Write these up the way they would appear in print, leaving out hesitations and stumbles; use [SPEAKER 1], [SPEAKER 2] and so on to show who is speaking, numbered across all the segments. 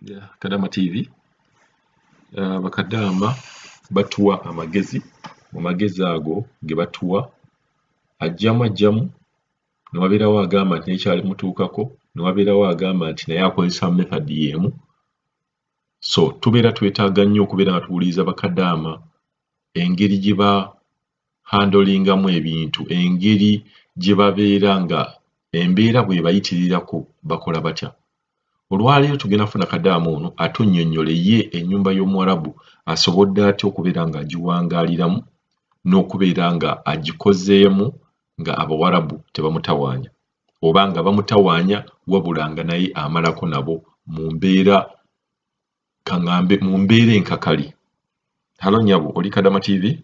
[SPEAKER 1] Yeah, Kadaama TV. Bakadaama batuwa amagezi. Amagezi ago ge batuwa ajjamu ne wabeerawo agamba nti nekyali mutuukako ne wabeerawo agamba nti naye akozesa method y'emu. So tubeera twetaaga nnyo okubeera nga tuwuliriza bakadaama engeri gye handlingamu ebintu, engeri gye babeera nga embeera bwe bayitirirako bakola batya. Olwaleero tugenda kufuna Kadaama ono atunnyonnyola ye ennyumba y'Omuwarabu asobodde atya okubeera nga agiwangaaliramu n'okubeera nga agikozeemu nga Abawarabu tebamutawaanya oba nga bamutawaanya wabula nga naye amalako nabo mu mbeera enkakali. Halo nnyabo, oli Kadaama TV?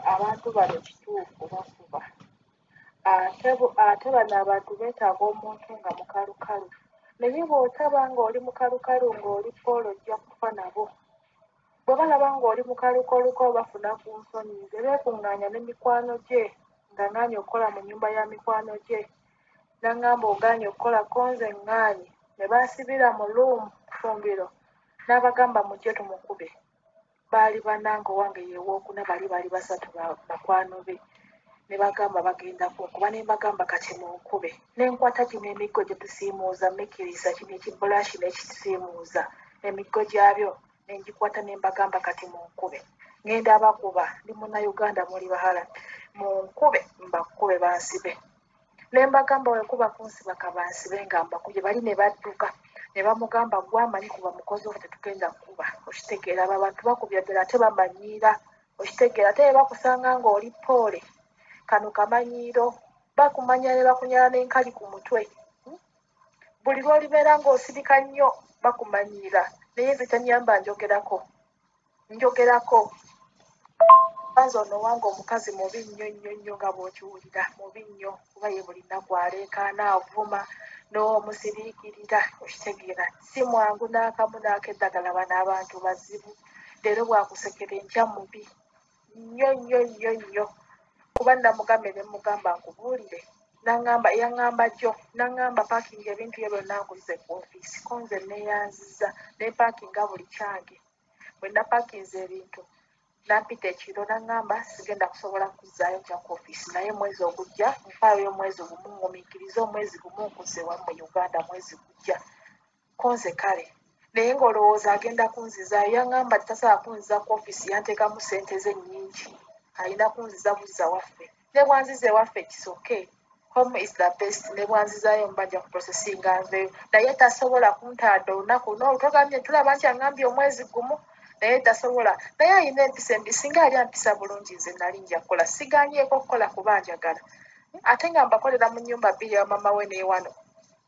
[SPEAKER 2] Abantu bano kituufu bakuba ate bano abantu beetaaga omuntu nga mukalukalu naye bw'otaba ng'oli mukalukalu ng'oli Paul ojja kufa nabo. Bwe balaba ng'oli mukalukaluko bafuna ku nsonyi ze beekuŋŋaanya ne mikwano gye nga ŋŋaanye okukola mu nnyumba ya mikwano gye n'aŋŋamba ogaanye okukola konze ŋŋaanye ne baasibira mu luumu fumbiro n'abagamba mujje tumukube. Baali bannange owange yeewookuna bali basatu bakwano be ne bagamba bagenda kuba ne mbagamba kati munkube n'enkwata gino emiggo gye tusiimuuza mikiriza kino ekibulashi n'ekisiimuuza emiggo gyabyo ne ngikwata ne mbagamba kati munkube ngenda abakuba ndi Munnayuganda muli bahala munkube mbakube bansibe ne mbagamba wekuba kunsiba kabansibe nga mbakubye bali ne badduka ne bamugamba gwe amanyi kuba mukozi ofa tetugenda kuba okitegeera abo abantu bakubya ddala ate bamanyiira okitegeera ate bakusanga ng'oli poole kano kamanyiiro bakumanya ne bakunyala n'enkali ku mutwe buli lw'olibeera ng'osirika nnyo bakumanyiira naye nze tanyamba njogerako banza ono wange omukazi mubi nnyo nga bw'okiwulira mubi nnyo kuba ye buli nnaku aleekaana avuma n'omusiriikirira okitegeera si mwangu n'akamu n'akeddagala bano abantu bazibu leero bwakusekera enkya mubi nnyo kuba namugambe ne mugamba nkubuulire yaŋŋamba jjo n'aŋŋamba paakinga ebintu bye byonna nkuze ku ofiisi ko nze neeyanziza ne paakinga buli kyange bwe napaakinze ebintu nampita ekiro n'aŋŋamba sigenda kusobola kuzzaayo nja ku ofiisi naye mwezi ogujja nfaayo omwezi gumu ngumiikiriza omwezi gumu nkuzze wano mu Uganda mwezi gujja ko nze kale naye ng'olowooza agenda kunzizaayo yaŋŋamba tasobola kunziza ku ofiisi yanteekamu ssente ze nnyingi alina kunziza buzza waffe ne bwanziza ewaffe kisoke home is the best ne bwanzizaayo mbajja ku processinga nveeyo naye tasobola kuntaada olunaku n'olutogambye tulaba nti aŋŋambye omwezi gumu naye tasobola naye alina empisa embi singa yali ampisa bulungi nze nali nja kukola sigaanyeeko okukola kuba njagala ate nga mbakolera mu nnyumba bbiri ya mama we n'ewano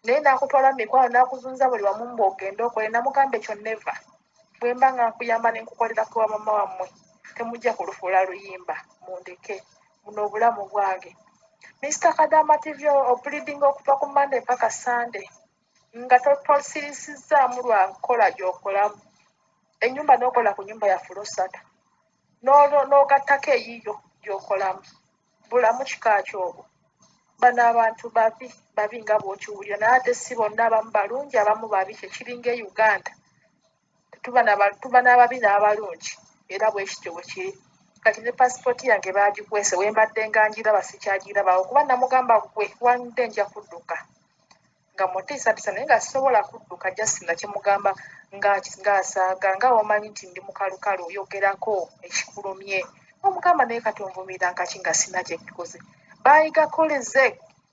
[SPEAKER 2] naye naakutwala mu mikwano naakuzunza buli wamu mbw'ogenda okole namugamba ekyo neva bwe mba nga nkuyamba ne nkukolera ku wa mama wammwe temujja kulufuula luyimba mundeke buno obulamu bwange. Mr. Kadaama TV obuliidinga okuva ku Monday mpaka Sunday nga tosirisizaamu lwa nkola gy'okolamu ennyumba n'okola ku nnyumba ya fulo 3 n'ogattako eyiyo gy'okolamu bulamu kika kyobwo bano abantu babi nga bw'okiwulira naye ate si bonna abamu balungi abamu babi kyekiringa e Uganda tuba n'ababi n'abalungi era bwe kityo bwe kiri kati ne paasipooti yange baagikwese we mbadde nga ngiraba sikyagirabawo kuba namugamba gwe wanidde nja kudduka nga mutiisatiisa naye nga sisobola kudduka just nakimugamba ng'asaaga nga omanyi nti ndi mukalukalu oyogerako ekikulumye omugamba naye kati onvumira nkaki nga sina kyekikoze baayigakoleze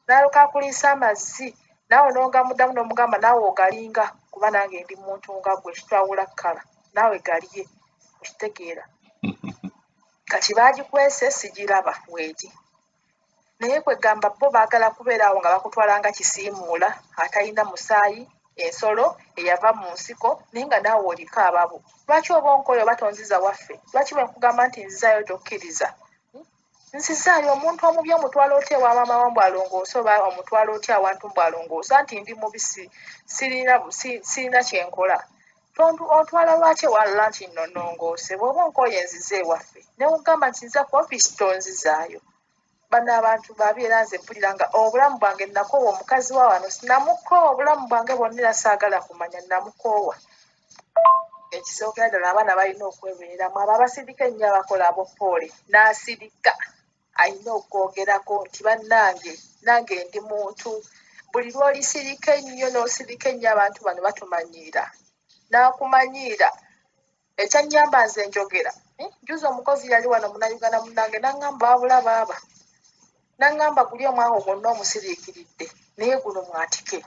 [SPEAKER 2] n'alukakuliisa amazzi naawe n'ongamuddamu n'omugamba naawe ogalinga kuba nange ndi muntu nga gwe kitwawula kkala naawe galiye okitegeera kati baagikwese sigiraba weegi naye kwegamba bo baagala kubeeraawo nga bakutwala nga kisiimuula atalina musaayi ensolo eyava mu nsiko naye nga naawe oliko ababo lwaki oba onkoyo batonziza waffe lwaki bwe nkugamba nti nzizaayo tokkiriza nzizaayo omuntu omubi omutwala otya ewa maama wa mbwalongoosa oba omutwala otya awantu mbwalongoosa nti ndi mubisi sirina kyenkola otwala lwaki ewalala nti nnonongoose bw'oba onkoyo enziza ewaffe ne mugamba nti nza ku ofiisi tonzizaayo bana abantu babi era nze mpulira nga obulamu bwange nakoowa omukazi wa wano sinamukoowa obulamu bwange bonna era saagala kumanya namukoowa. Ekisookera ddala abaana balina okwebeeramu abo abasirika ennyo abakola abopoole n'asirika alina okwogerako nti bannange nange ndi muntu buli lw'olisirika ennyo n'osirika ennyo abantu bano batumanyiira n'akumanyiira ekyannyamba nze njogera juzi omukozi yali wano munnayuganda munnange n'aŋŋamba wabula baaba n'aŋŋamba guli omwawo gwonna omusiriikiridde naye guno mwatike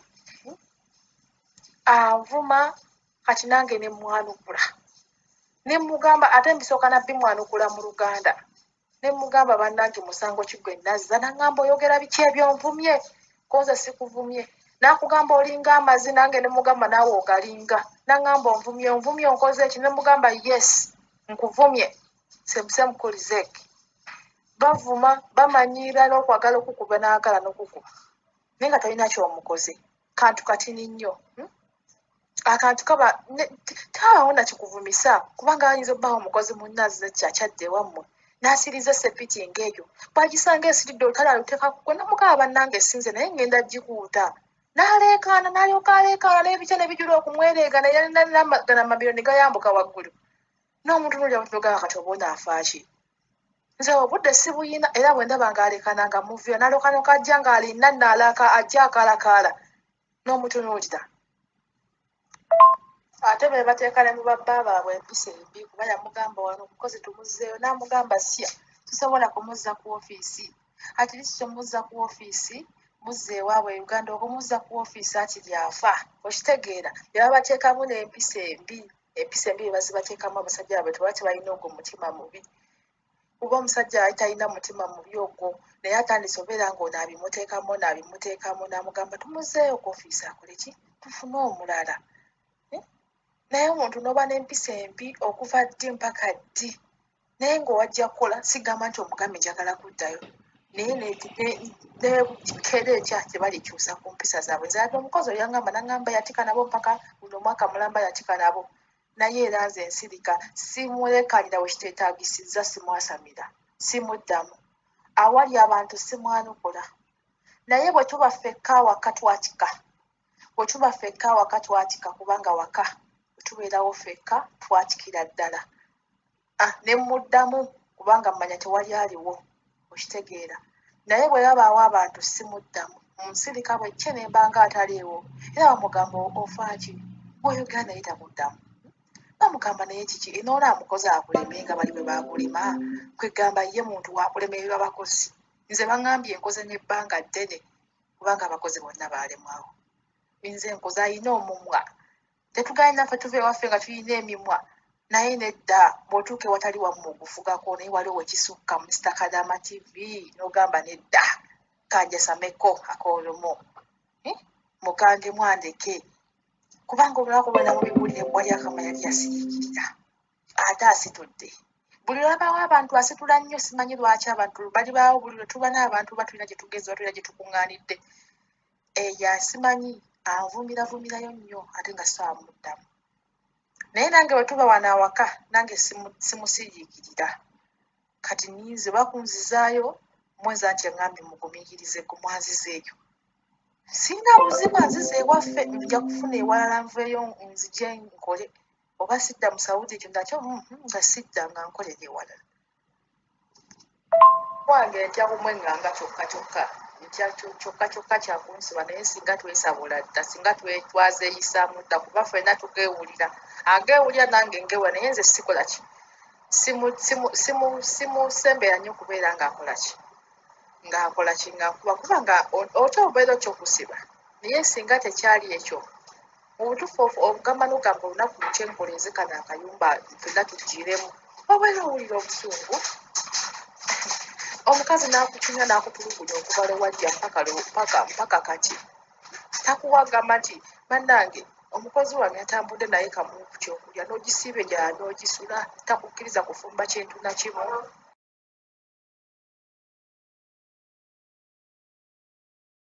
[SPEAKER 2] anvuma kati nange ne mwanukula ne mugamba ate mbisooka nabbi mwanukula mu Luganda ne mugamba bannange musango kigwe nazza n'aŋŋamba oyogera biki ebyonvumye konza sikuvumye n'akugamba olinga amazi nange ne mugamba naawe ogalinga n'aŋŋamba onvumye onkoze eki ne mugamba yes nkuvumye semukolizeki bavuma bamanyiira n'okwagala okukuba n'agala n'okukuba naye nga talina kyomukoze kantu katini nnyo akantu tabawo nakikuvumisa kubanga ayinza obbaawo omukozi munnazze kyakyadde wammwe n'asiriza sepiti ng'eyo bw'agisanga esiridde olutala aluteeka kugwe namugaba bannange sinze naye ngenda gikuuta n'aleekaana n'alyoka aleekaana n'ebitya ne bijula okumwereega naye gana amabiro ne gayambuka waggulu n'omuntu n'olya mutugaba kati oba onaafaaki nze obudde si buyina era bwe ndaba ng'aleekaana nga muvuyo n'alookanoka ajja ng'alina n'alaaka ajja akaalakaala n'omutunuulira ate be bateeka ne mu babba baabwe empisa embi kuba yamugamba wano omukozi tumuzzeeyo n'amugamba sya tusobola kumuzza ku ofiisi ati lisi tomuzza ku ofiisi muzza ewaabwe Uganda okumuzza ku ofiisi ati lyafa okitegeera bye babateekamu n'empisa embi bye bazibateekamu abasajja baabwe tuba tebalina ogwo mutima mubi kuba omusajja ali talina mutima mubi ogwo naye atandise obeera ng'ono abimuteekamu n'amugamba tumuzzeeyo ku ofiisi akole ki tufune omulala naye omuntu n'oba n'empisa embi okuva ddi mpaka ddi naye ng'owajja kukola sigamba nti omugambe njagala kuddayo naye nekere ekya tebalikyusa ku mpisa zaabwe nzalade omukozi oyo yangamba n'aŋŋamba yatika nabo mpaka guno omwaka mulamba yatika nabo naye era nze nsirika simulekanira we kiteetaagisizza simwasamira simuddamu awali abantu simwanukula naye bwe tuba ffekka waka twatika kubanga waka tubeerawo ffekka twatikira ddala ne muddamu kubanga mmanya tewali aliwo okitegeera naye bwe yabaawo abantu simuddamu nsirika bwe kye ne mbanga ataliiwo era bamugamba ofaaki bw'oyogera naye tamuddamu bamugamba naye kiki enoona amukozi akuleme nga bali bwe baakulima kwegamba ye muntu waakulemererwa abakozi nze baŋŋambye enkoze n'ebbanga ddene kubanga abakozi bonna baalemwawo nze enkoze alina omumwa tetuganye naffe tuva ewaffe nga tulina emimwa naye nedda bw'otuuka ewatali wamu ogufugako naye waliwo wekisukka Mr. Kadaama TV n'ogamba nedda kanjasameko akoolumo mukange mwandeke kubanga olunaku lwena mubibuulire wali akamanya lyasiriikirira ate asitudde buli lwabawo abantu asitula nnyo simanyi lwaki abantu bali baawo buli lwe tuba n'abantu batulina gye tugeze batulina gye tukuŋŋaanidde eyo asimanyi anvumiravumirayo nnyo ate nga saamuddamu naye nange bwe tuba wano awaka nange simusiriikirira kati nnize bakunzizaayo mweza nti eŋŋambye mugumiikirize gumwanziza eyo singa buzima nziza ewaffe nja kufuna ewalala nveeyo nzije nkole oba sidda mu Saudi ekyo nakyo nga sidda nga nkolera ewalala wange ntya kumweŋŋanga kyokka kyakunsiba naye singa twesabula dda singa twazeeyisaamu dda kuba ffenna tugeewulira ageewulira nange ngeewula naye nze sikola ki simusembera nnyo kubeera ng'akola ki ng'akuba kubanga otya obeera okyokusiba naye singa tekyali ekyo mu butuufu ogamba n'ogamba olunaku lukyenkola enzekana akayumba ffenna tugiremu obeera owulira obusungu omukazi n'akutunya n'akutulugunya okubala wajja mpaka kati takuwagamba nti bannange omukozi wange atambudde naye kamuku kyokulya n'ogisiiba enjala n'ogisula takukkiriza kufumba kintu na kimu